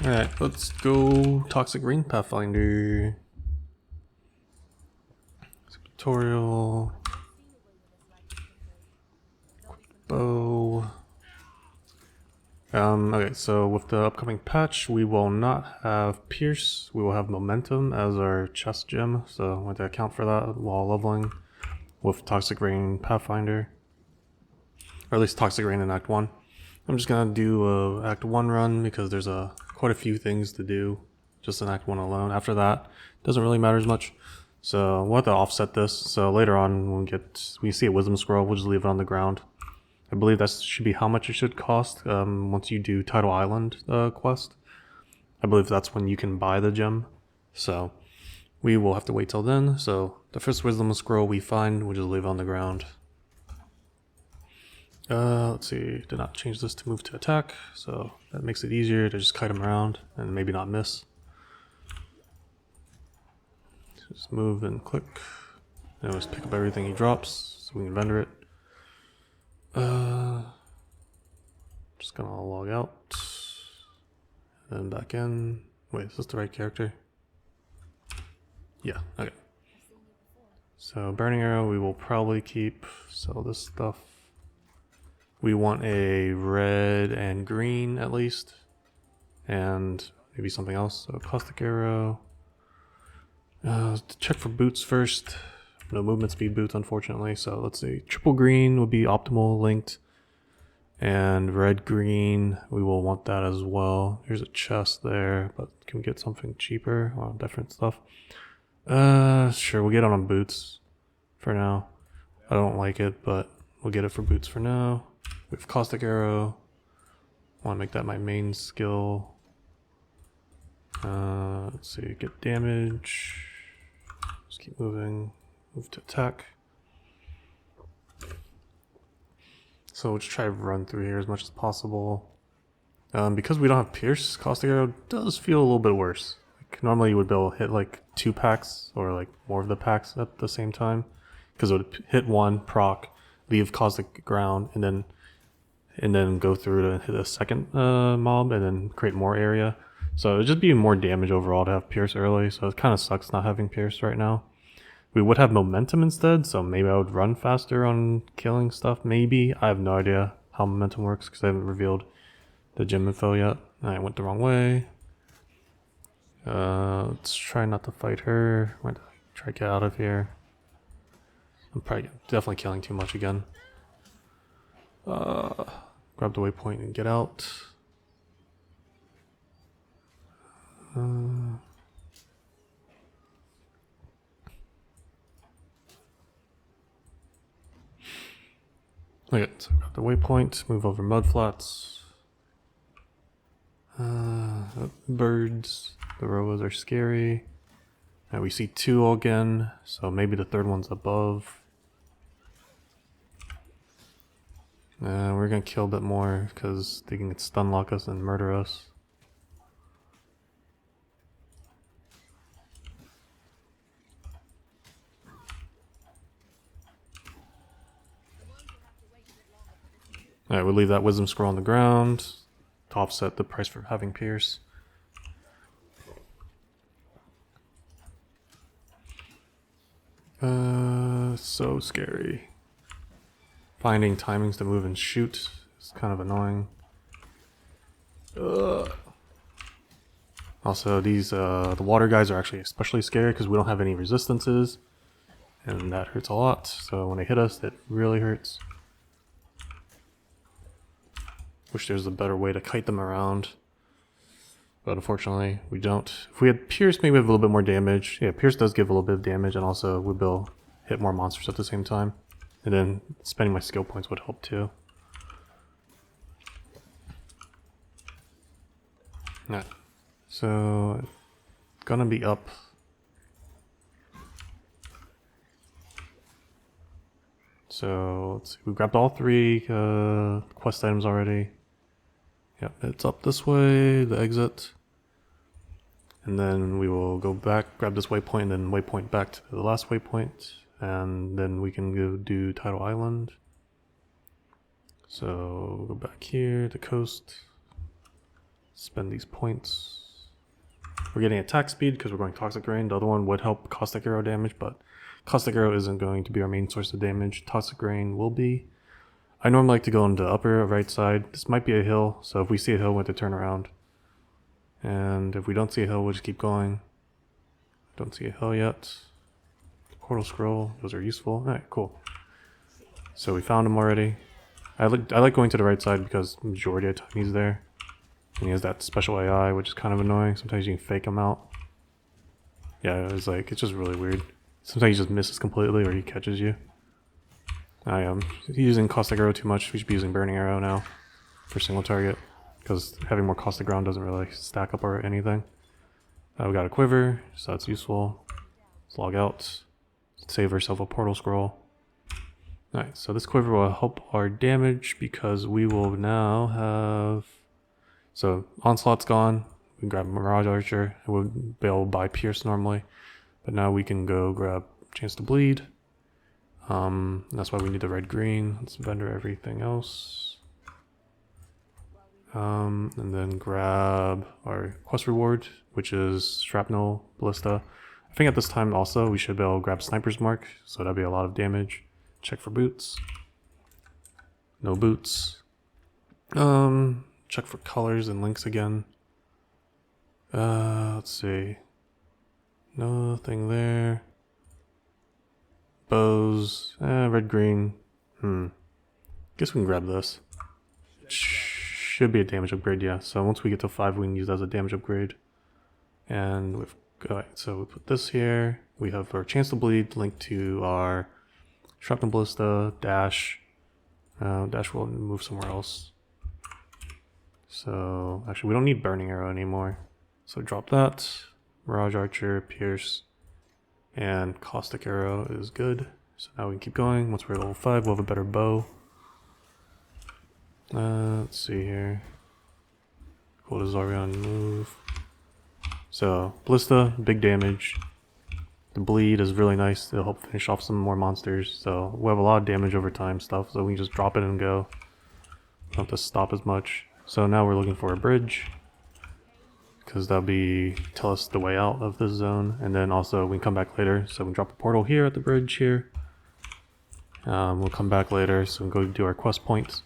Alright, let's go Toxic Rain Pathfinder. Tutorial. Bow. Okay, so with the upcoming patch, we will not have Pierce. We will have Momentum as our chest gem, so I have to account for that while leveling with Toxic Rain Pathfinder. Or at least Toxic Rain in Act 1. I'm just gonna do a Act 1 run because there's quite a few things to do just in Act 1 alone. After that, it doesn't really matter as much. So we'll have to offset this. So later on, when we see a Wisdom Scroll, we'll just leave it on the ground. I believe that should be how much it should cost once you do Tidal Island quest. I believe that's when you can buy the gem. So we will have to wait till then. So the first Wisdom Scroll we find, we'll just leave it on the ground. Let's see, did not change this to move to attack, so that makes it easier to just kite him around and maybe not miss. Just move and click. And just pick up everything he drops so we can render it. Just gonna log out and back in. Wait, is this the right character? Yeah, okay. So Burning Arrow we will probably keep. So this stuff, we want a red and green at least, and maybe something else. So Caustic Arrow. Check for boots first. No movement speed boots, unfortunately. So let's see. Triple green would be optimal linked. And red green, we will want that as well. Here's a chest there, but can we get something cheaper on different stuff? Sure, we'll get on boots for now. I don't like it, but we'll get it for boots for now. We have Caustic Arrow. I want to make that my main skill. Let's see, get damage. Just keep moving. Move to attack. So we'll just try to run through here as much as possible. Because we don't have Pierce, Caustic Arrow does feel a little bit worse. Like, normally you would be able to hit like 2 packs or like more of the packs at the same time. Because it would hit 1, proc, leave Caustic ground, and then go through to hit a second mob and then create more area. So it'd just be more damage overall to have Pierce early, so it kind of sucks not having Pierce right now. We would have Momentum instead, so maybe I would run faster on killing stuff, maybe. I have no idea how Momentum works because I haven't revealed the gem info yet. I went the wrong way. Let's try not to fight her. I'm going to try to get out of here. I'm probably definitely killing too much again. Grab the waypoint and get out. Okay, so grab the waypoint, move over mudflats. Birds, the robos are scary. Now we see 2 again, so maybe the 3rd one's above. We're gonna kill a bit more because they can stun lock us and murder us. Alright, we'll leave that Wisdom Scroll on the ground to offset the price for having Pierce. So scary. Finding timings to move and shoot is kind of annoying. Also, these the water guys are actually especially scary because we don't have any resistances, and that hurts a lot. So when they hit us, it really hurts. Wish there's a better way to kite them around, but unfortunately we don't. If we had Pierce, maybe we have a little bit more damage. Yeah, Pierce does give a little bit of damage, and also we'd be able to hit more monsters at the same time. And then spending my skill points would help too. Alright, so gonna be up. So let's see, we grabbed all 3 quest items already. Yep, it's up this way, the exit. And then we will go back, grab this waypoint, and then waypoint back to the last waypoint. And then we can go do Tidal Island. So we'll go back here, the coast. Spend these points. We're getting attack speed because we're going Toxic Rain. The other one would help Caustic Arrow damage, but Caustic Arrow isn't going to be our main source of damage. Toxic Rain will be. I normally like to go into the upper right side. This might be a hill, so if we see a hill, we have to turn around. And if we don't see a hill, we'll just keep going. Don't see a hill yet. Portal Scroll, those are useful. Alright, cool. So we found him already. I like going to the right side because the majority of the time he's there. And he has that special AI, which is kind of annoying. Sometimes you can fake him out. Yeah, it's just really weird. Sometimes he just misses completely or he catches you. I am using Caustic Arrow too much. We should be using Burning Arrow now for single target because having more Caustic Ground doesn't really stack up or anything. We got a Quiver, so that's useful. Let's log out. Save ourselves a Portal Scroll. Alright, so this Quiver will help our damage because we will now have... So Onslaught's gone. We can grab Mirage Archer. And we'll be able to buy Pierce normally. But now we can go grab Chance to Bleed. That's why we need the red-green. Let's vendor everything else. And then grab our quest reward, which is Shrapnel, Ballista. I think at this time also we should be able to grab Sniper's Mark, so that'd be a lot of damage. Check for boots. No boots. Check for colors and links again. Let's see. Nothing there. Bows. Red, green. Guess we can grab this. It should be a damage upgrade, yeah. So once we get to 5, we can use that as a damage upgrade. And we've got, so we put this here. We have our Chance to Bleed linked to our Shrapnel Ballista, Dash. Dash will move somewhere else. So actually we don't need Burning Arrow anymore. So drop that. Mirage Archer, Pierce, and Caustic Arrow is good. So now we can keep going. Once we're level 5, we'll have a better bow. Let's see here. What does Arion move? So Ballista, big damage. The bleed is really nice to help finish off some more monsters. So we have a lot of damage over time stuff, so we can just drop it and go. Don't have to stop as much. So now we're looking for a bridge, because that'll be tell us the way out of this zone, and then also we can come back later. So we can drop a portal here at the bridge here. We'll come back later, so we can go do our quest points.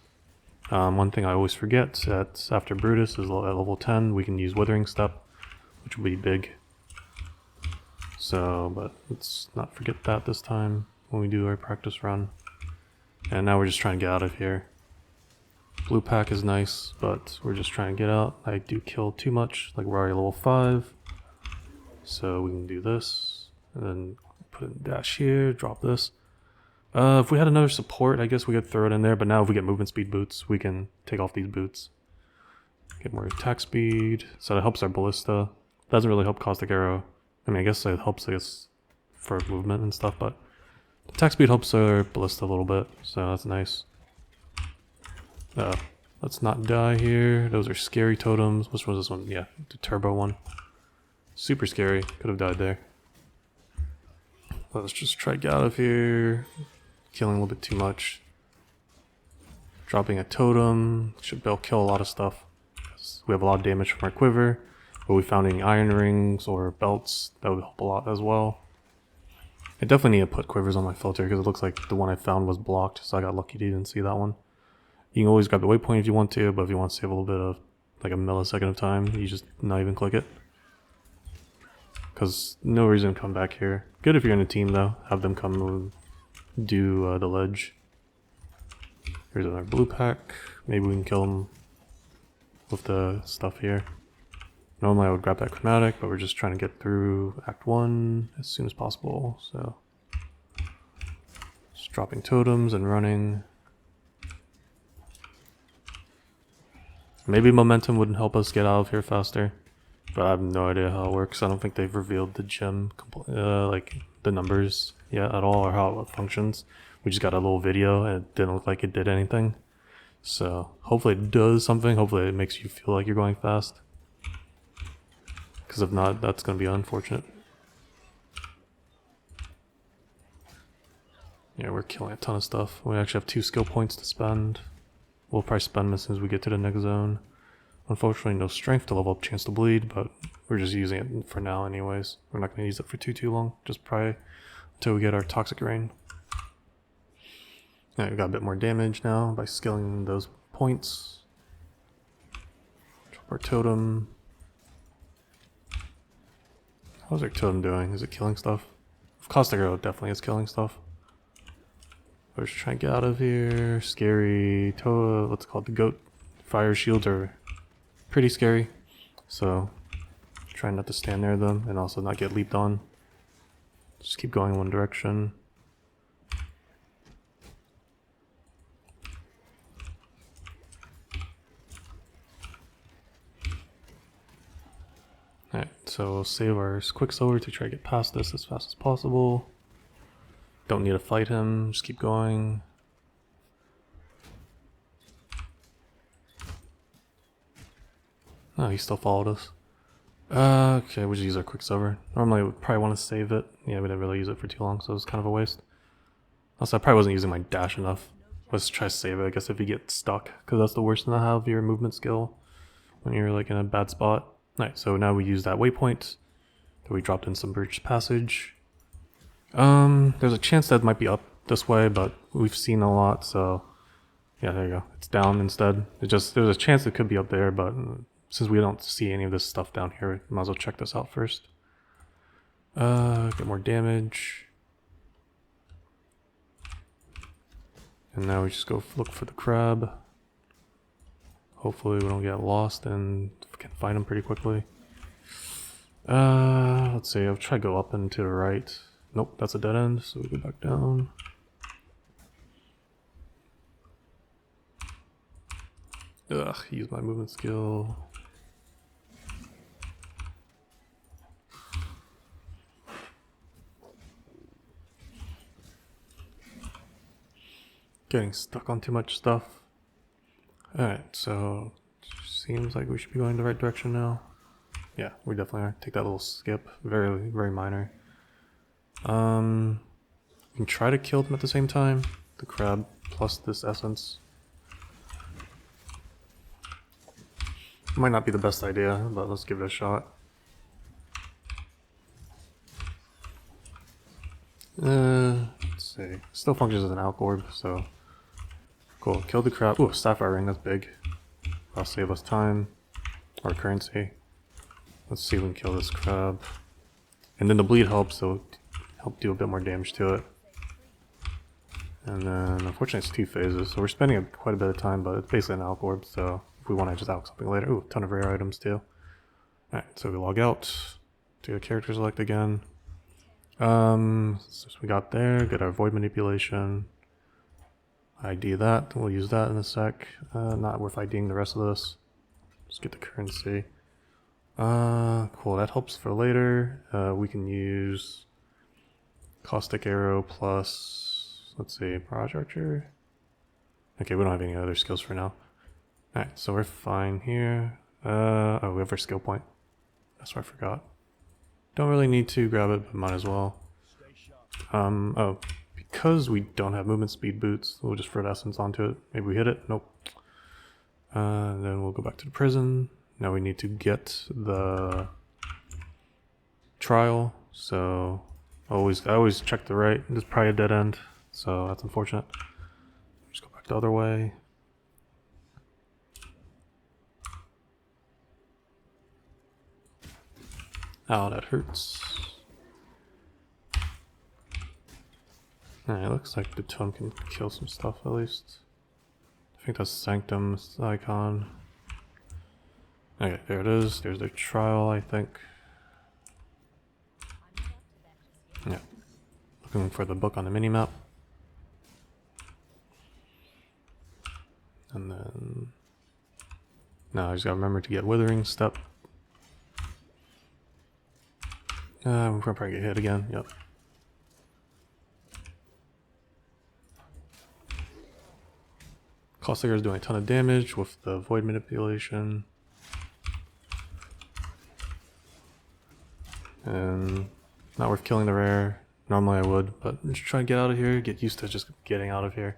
One thing I always forget that after Brutus is at level 10, we can use Withering Step, which will be big. So, but let's not forget that this time when we do our practice run. And now we're just trying to get out of here. Blue pack is nice, but we're just trying to get out. I do kill too much, like we're already level 5. So we can do this, and then put in dash here, drop this. If we had another support, I guess we could throw it in there, but now if we get movement speed boots, we can take off these boots. Get more attack speed, so that helps our Ballista. Doesn't really help Caustic Arrow. I mean, I guess it helps us for movement and stuff, but attack speed helps our Ballista a little bit, so that's nice. Let's not die here. Those are scary totems. Which one was this one? Yeah, the turbo one. Super scary. Could have died there. Let's just try to get out of here. Killing a little bit too much. Dropping a totem. Should be able to kill a lot of stuff. We have a lot of damage from our quiver. But we found any iron rings or belts, that would help a lot as well. I definitely need to put quivers on my filter because it looks like the one I found was blocked, so I got lucky to didn't see that one. You can always grab the waypoint if you want to, but if you want to save a little bit of like a millisecond of time, you just not even click it. Because no reason to come back here. Good if you're in a team though, have them come do the ledge. Here's another blue pack. Maybe we can kill them with the stuff here. Normally I would grab that chromatic, but we're just trying to get through Act 1 as soon as possible, so just dropping totems and running. Maybe momentum wouldn't help us get out of here faster, but I have no idea how it works. I don't think they've revealed the gem, like the numbers yet at all, or how it functions. We just got a little video and it didn't look like it did anything. So hopefully it does something. Hopefully it makes you feel like you're going fast. Because if not, that's going to be unfortunate. Yeah, we're killing a ton of stuff. We actually have 2 skill points to spend. We'll probably spend them as soon as we get to the next zone. Unfortunately, no strength to level up chance to bleed, but we're just using it for now anyways. We're not going to use it for too long, just probably until we get our Toxic Rain. Yeah, we got a bit more damage now by skilling those points. Drop our totem. How's our totem doing? Is it killing stuff? Caustic Arrow definitely is killing stuff. We're just trying to get out of here. Scary. What's it called? The goat fire shields are pretty scary. So, trying not to stand near them and also not get leaped on. Just keep going one direction. Alright, so we'll save our Quicksilver to try to get past this as fast as possible. Don't need to fight him, just keep going. Oh, he still followed us. Okay, we'll just use our Quicksilver. Normally I would probably want to save it. Yeah, we didn't really use it for too long, so it was kind of a waste. Also, I probably wasn't using my dash enough. Let's try to save it, I guess, if you get stuck. Because that's the worst thing to have your movement skill when you're like in a bad spot. Alright, so now we use that waypoint that we dropped in some Birch Passage. There's a chance that it might be up this way, but we've seen a lot, so yeah, there you go. It's down instead. There's a chance it could be up there, but since we don't see any of this stuff down here, we might as well check this out first. Get more damage. And now we just go look for the crab. Hopefully we don't get lost and can find him pretty quickly. Let's see, I'll try to go up and to the right. Nope, that's a dead end, so we go back down. Ugh, use my movement skill. Getting stuck on too much stuff. Alright, so seems like we should be going the right direction now. Yeah, we definitely are. Take that little skip. Very, very minor. We can try to kill them at the same time. The crab plus this essence. Might not be the best idea, but let's give it a shot. Let's see. Still functions as an alch orb, so cool. Kill the crab. Ooh, sapphire ring, that's big. That'll save us time. Or currency. Let's see if we can kill this crab. And then the bleed helps, so help do a bit more damage to it. And then, unfortunately, it's 2 phases, so we're spending quite a bit of time, but it's basically an alch orb, so if we want to just alch something later. Ooh, a ton of rare items too. Alright, so we log out. Do a character select again. So we got there, get our void manipulation. ID that, we'll use that in a sec. Not worth IDing the rest of this. Just get the currency. Cool, that helps for later. We can use Caustic Arrow plus, let's see, Barrage Archer. Okay, we don't have any other skills for now. Alright, so we're fine here. Oh, we have our skill point. That's what I forgot. Don't really need to grab it, but might as well. Oh, because we don't have movement speed boots, we'll just throw essence onto it. Maybe we hit it? Nope. And then we'll go back to the prison. Now we need to get the trial, so I always check the right. There's probably a dead end, so that's unfortunate. Just go back the other way. Ow, that hurts. Alright, looks like the tome can kill some stuff at least. I think that's Sanctum's icon. Okay, there it is. There's their trial, I think. Yeah. Looking for the book on the minimap. And then... now I just gotta remember to get Withering Step. We'll probably get hit again, yep. Caustic is doing a ton of damage with the void manipulation. And not worth killing the rare. Normally I would, but I'm just trying to get out of here, get used to just getting out of here.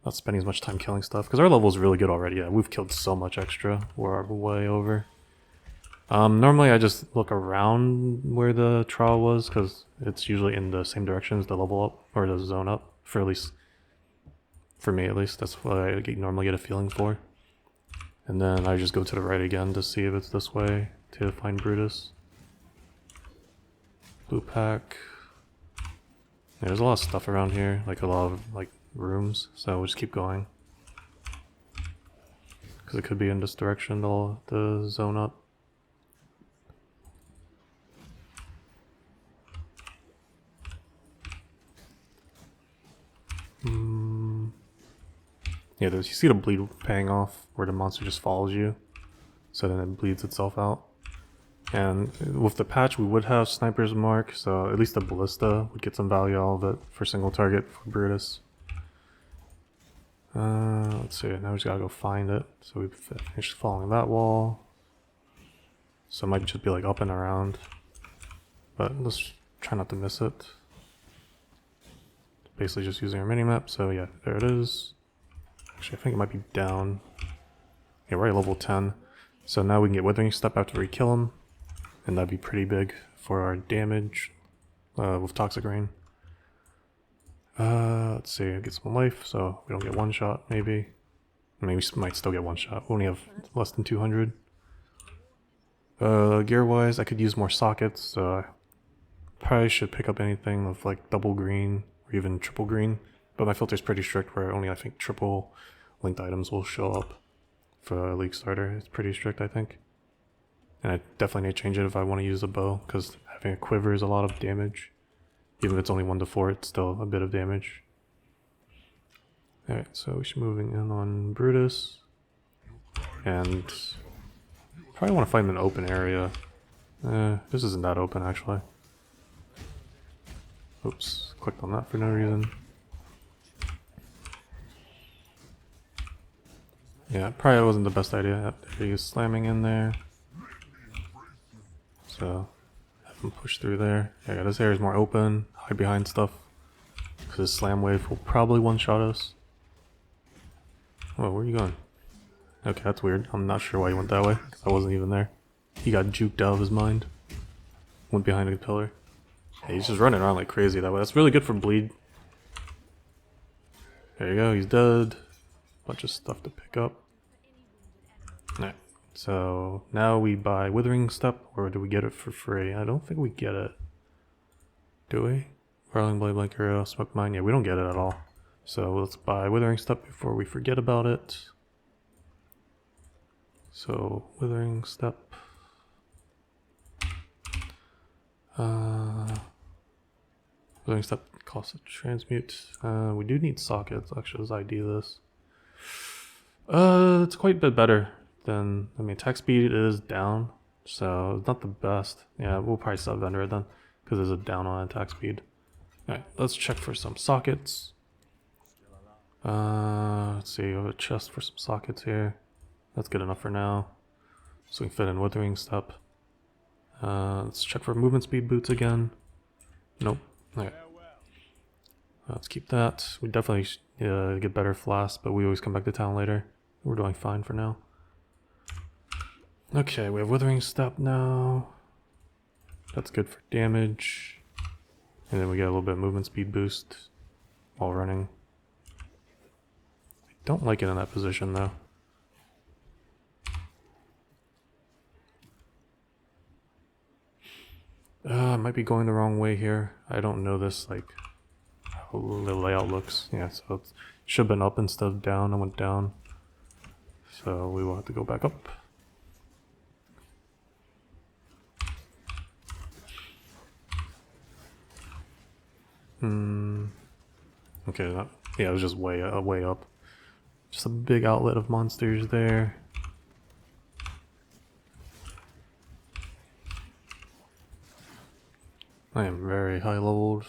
not spending as much time killing stuff, because our level is really good already. Yeah, we've killed so much extra. We're way over. Normally I just look around where the trial was, because it's usually in the same direction as the level up, or the zone up, for at least, for me at least, that's what I normally get a feeling for. And then I just go to the right again to see if it's this way, to find Brutus. Blue pack. Yeah, there's a lot of stuff around here, like a lot of, like, rooms, so we'll just keep going. Because it could be in this direction, the zone up. Yeah, you see the bleed paying off, where the monster just follows you, so then it bleeds itself out. And with the patch, we would have Sniper's Mark, so at least the Ballista would get some value out of it for single target for Brutus. Let's see, now we just gotta go find it. So we finished following that wall. So it might just be like up and around, but let's try not to miss it. Basically just using our minimap, so yeah, there it is. Actually, I think it might be down. Yeah, we're at level 10. So now we can get Withering Step after we kill him, and that'd be pretty big for our damage with Toxic Rain. Let's see, get some life, so we don't get one shot, maybe. Maybe we might still get one shot. We only have less than 200. Gear-wise, I could use more sockets, so I probably should pick up anything with like double green, or even triple green. But my filter's pretty strict, where only I think triple linked items will show up for a League starter. It's pretty strict, I think. And I definitely need to change it if I want to use a bow, because having a quiver is a lot of damage. Even if it's only 1 to 4, it's still a bit of damage. Alright, so we should be moving in on Brutus. And probably want to find an open area. This isn't that open, actually. Oops, clicked on that for no reason. Yeah, probably wasn't the best idea. He was slamming in there. So, have him push through there. Yeah, this area's more open. Hide behind stuff. Because his slam wave will probably one-shot us. Whoa, where are you going? Okay, that's weird. I'm not sure why he went that way, because I wasn't even there. He got juked out of his mind. Went behind a pillar. Yeah, he's just running around like crazy that way. That's really good for bleed. There you go, he's dead. Bunch of stuff to pick up. Alright, so now we buy Withering Step, or do we get it for free? I don't think we get it. Do we? Whirling Blade, Blank Arrow, Smoke Mine. Yeah, we don't get it at all. So let's buy Withering Step before we forget about it. So, Withering Step. Withering Step costs a transmute. We do need sockets. Actually, let's ID this. It's quite a bit better than, I mean, attack speed is down, so it's not the best. Yeah, we'll probably sub-vendor it then, because there's a down on attack speed. Alright, let's check for some sockets. Let's see, we have a chest for some sockets here. That's good enough for now. So we can fit in Withering Step. Let's check for movement speed boots again. Nope. Alright. Let's keep that. We definitely get better flasks, but we always come back to town later. We're doing fine for now. Okay, we have Withering Step now. That's good for damage. And then we get a little bit of movement speed boost while running. I don't like it in that position though. I might be going the wrong way here. I don't know this, like, how the layout looks. Yeah, so it should have been up instead of down. I went down. So we will have to go back up. Okay, yeah, it was just way up. Just a big outlet of monsters there. I am very high leveled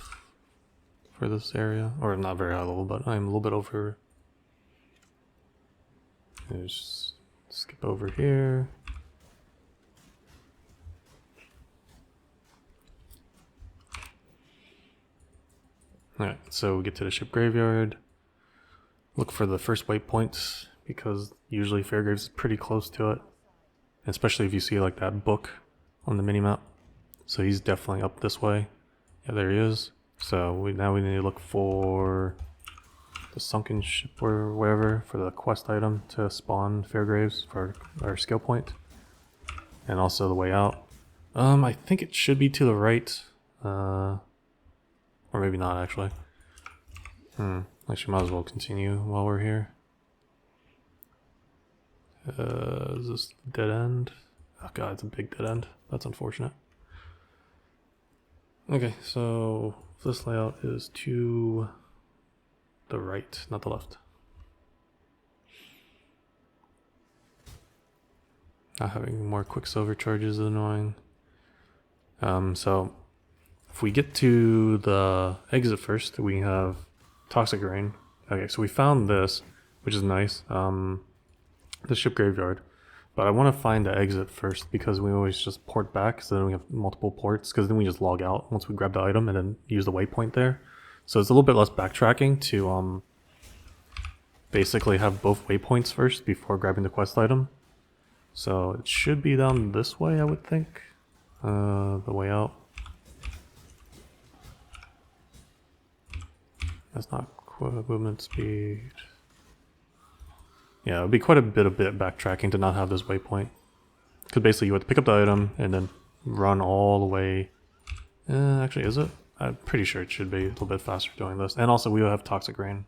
for this area, or not very high level, but I'm a little bit over. Just skip over here. Alright, so we get to the ship graveyard. look for the first waypoint because usually Fairgraves is pretty close to it, especially if you see like that book on the minimap. So he's definitely up this way. Yeah, there he is. So now we need to look for the sunken ship or wherever for the quest item to spawn Fairgraves for our skill point, and also the way out. I think it should be to the right, or maybe not actually. Actually, might as well continue while we're here. Is this dead end? Oh god, it's a big dead end. That's unfortunate. Okay, so this layout is to the right, not the left. Not having more Quicksilver charges is annoying. So if we get to the exit first, we have Toxic Rain. Okay, so we found this, which is nice. The ship graveyard. But I want to find the exit first because we always just port back, so then we have multiple ports, because then we just log out once we grab the item and then use the waypoint there. So it's a little bit less backtracking to basically have both waypoints first before grabbing the quest item. So it should be down this way, I would think. The way out. That's not movement speed. Yeah, it would be quite a bit of backtracking to not have this waypoint. Because basically you have to pick up the item and then run all the way. Actually, is it? I'm pretty sure it should be a little bit faster doing this. And also we will have Toxic Rain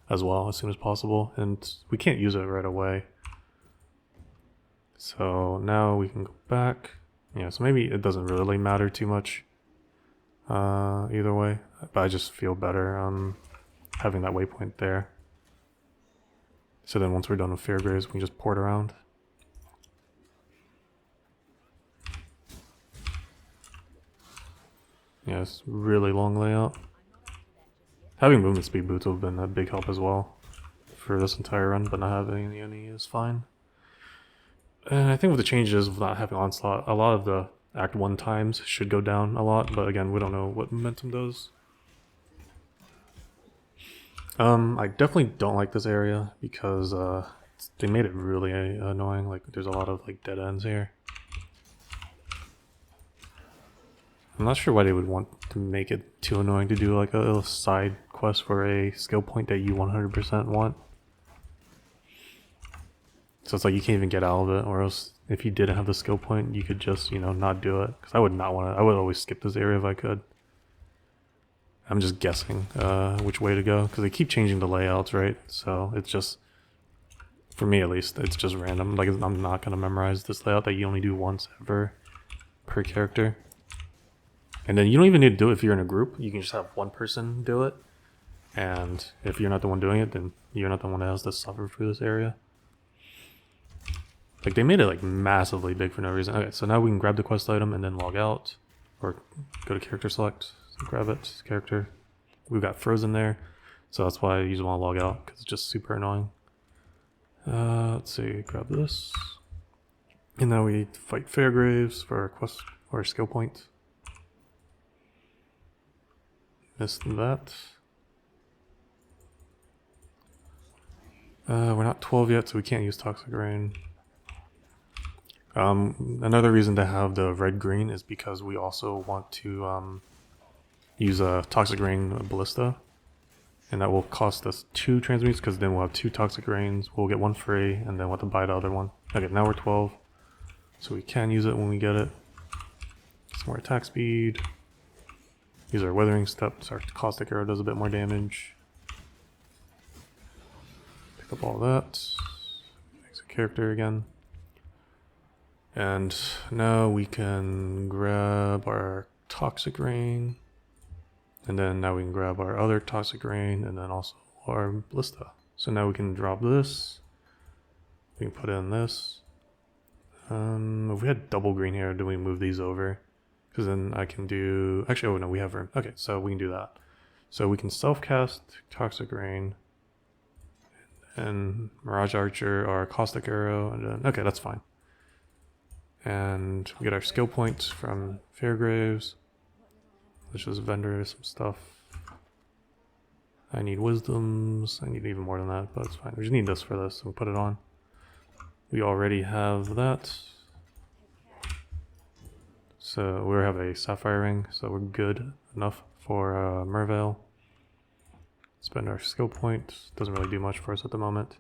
as well as soon as possible. And we can't use it right away. So now we can go back. Yeah, so maybe it doesn't really matter too much either way. But I just feel better having that waypoint there. So then once we're done with Fairgraves, we can just port around. Yeah, it's really long layout. Having movement speed boots would have been a big help as well for this entire run, but not having any is fine. And I think with the changes of not having Onslaught, a lot of the Act 1 times should go down a lot, but again, we don't know what momentum does. I definitely don't like this area because they made it really annoying. Like, there's a lot of like dead ends here. I'm not sure why they would want to make it too annoying to do like a little side quest for a skill point that you 100% want. So it's like you can't even get out of it, or else if you didn't have the skill point, you could just, you know, not do it. Because I would not want to. I would always skip this area if I could. I'm just guessing which way to go because they keep changing the layouts, right? So it's just, for me at least, it's just random. Like, I'm not gonna memorize this layout that you only do once ever per character. And then you don't even need to do it if you're in a group. You can just have one person do it. And if you're not the one doing it, then you're not the one that has to suffer through this area. Like, they made it like massively big for no reason. Okay, so now we can grab the quest item and then log out, or go to character select, grab it, character. We've got frozen there, so that's why I usually want to log out because it's just super annoying. Let's see, grab this, and now we fight Fairgraves for our quest or our skill point. Missed that. We're not 12 yet, so we can't use Toxic Rain. Another reason to have the red-green is because we also want to use a Toxic Rain Ballista. And that will cost us 2 transmutes, because then we'll have 2 Toxic Rains. We'll get 1 free, and then we'll have to buy the other one. Okay, now we're 12. So we can use it when we get it. Some more attack speed. Use our Weathering Steps. Our Caustic Arrow does a bit more damage. Pick up all that. Exit character again. And now we can grab our Toxic Rain. And then now we can grab our other Toxic Rain and then also our Ballista. So now we can drop this. We can put in this. If we had double green here, do we move these over? Because then I can do... Actually, oh no, we have room. Okay, so we can do that. So we can self-cast Toxic Rain and Mirage Archer or Caustic Arrow. And then, okay, that's fine. And we get our skill points from Fairgraves. Let's just vendor some stuff. I need wisdoms. I need even more than that, but it's fine. We just need this for this, and put it on. We already have that. So we have a sapphire ring, so we're good enough for Merveil. Spend our skill point. Doesn't really do much for us at the moment.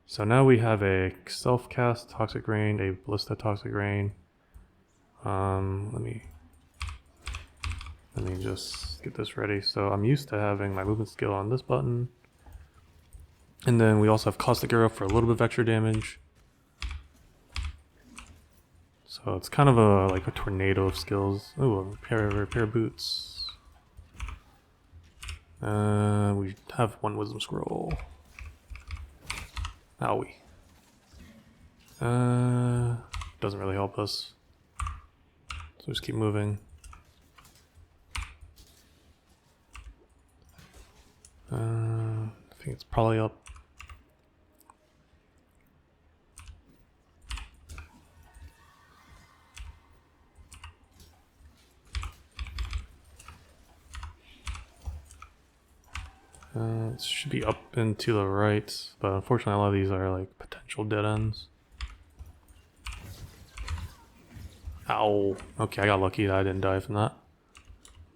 So now we have a self-cast Toxic Rain, a Ballista Toxic Rain. Let me just get this ready. So I'm used to having my movement skill on this button. And then we also have Caustic Arrow for a little bit of extra damage. So it's kind of like a tornado of skills. Ooh, a pair of boots. We have one wisdom scroll. Owie. Doesn't really help us. So just keep moving. I think it's probably up. It should be up and to the right, but unfortunately a lot of these are like potential dead ends. Ow. Okay, I got lucky that I didn't die from that.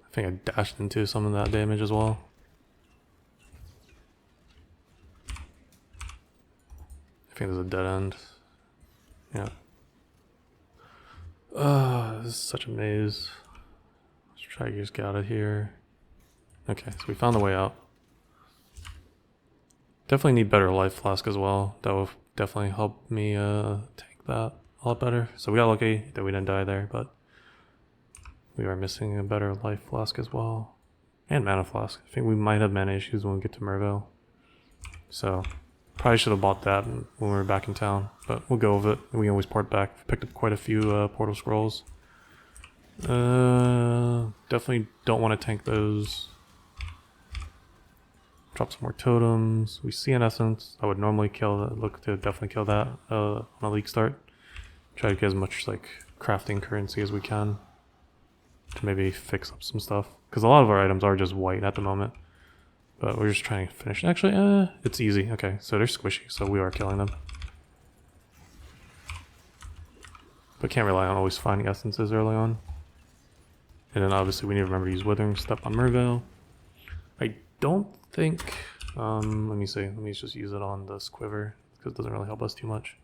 I think I dashed into some of that damage as well. I think there's a dead end. Yeah. This is such a maze. Let's try to just get out of here. Okay, so we found the way out. Definitely need better life flask as well. That will definitely help me take that a lot better. So we got lucky that we didn't die there, but we are missing a better life flask as well. And mana flask. I think we might have mana issues when we get to Merveil. So probably should have bought that when we were back in town, but we'll go with it. We can always port back. We've picked up quite a few portal scrolls. Definitely don't want to tank those. Drop some more totems. We see an essence. I would normally kill that. Look to definitely kill that on a league start. Try to get as much like crafting currency as we can to maybe fix up some stuff. Because a lot of our items are just white at the moment. But we're just trying to finish. Actually, it's easy. Okay, so they're squishy, so we are killing them. But can't rely on always finding essences early on. And then obviously we need to remember to use Withering Step on Merveil. I don't think... let me see. Let me just use it on this quiver, because it doesn't really help us too much.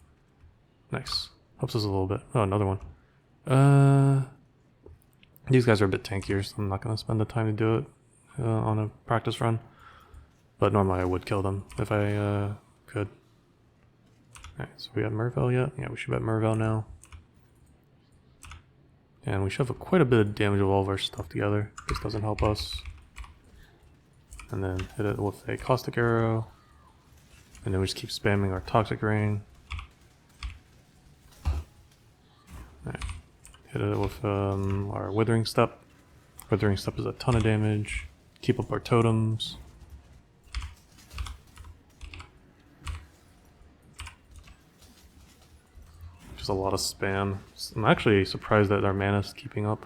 Nice. Helps us a little bit. Oh, another one. These guys are a bit tankier, so I'm not going to spend the time to do it on a practice run. But normally I would kill them if I could. Alright, so we have Merveil yet? Yeah, we should have Merveil now. And we should have quite a bit of damage of all of our stuff together. This doesn't help us. And then hit it with a Caustic Arrow. And then we just keep spamming our Toxic Rain. Alright. Hit it with our Withering Step. Withering Step is a ton of damage. Keep up our totems. Just a lot of spam. I'm actually surprised that our mana is keeping up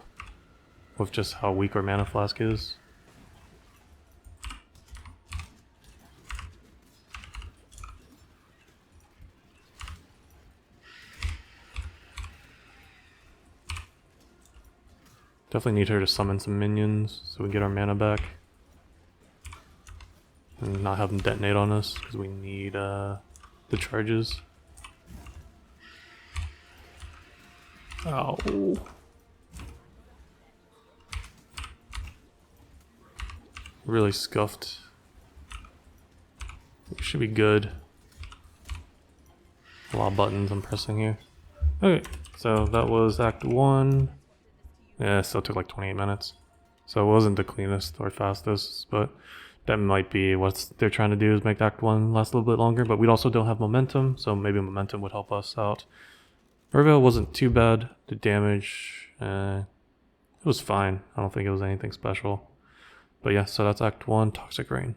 with just how weak our mana flask is. Definitely need her to summon some minions so we get our mana back. And not have them detonate on us, because we need the charges. Ow. Really scuffed. We should be good. A lot of buttons I'm pressing here. Okay, so that was Act 1. Yeah, it still took like 28 minutes. So it wasn't the cleanest or fastest, but that might be what they're trying to do, is make Act 1 last a little bit longer. But we also don't have momentum, so maybe momentum would help us out. Merveil wasn't too bad. The damage, it was fine. I don't think it was anything special. But yeah, so that's Act 1, Toxic Rain.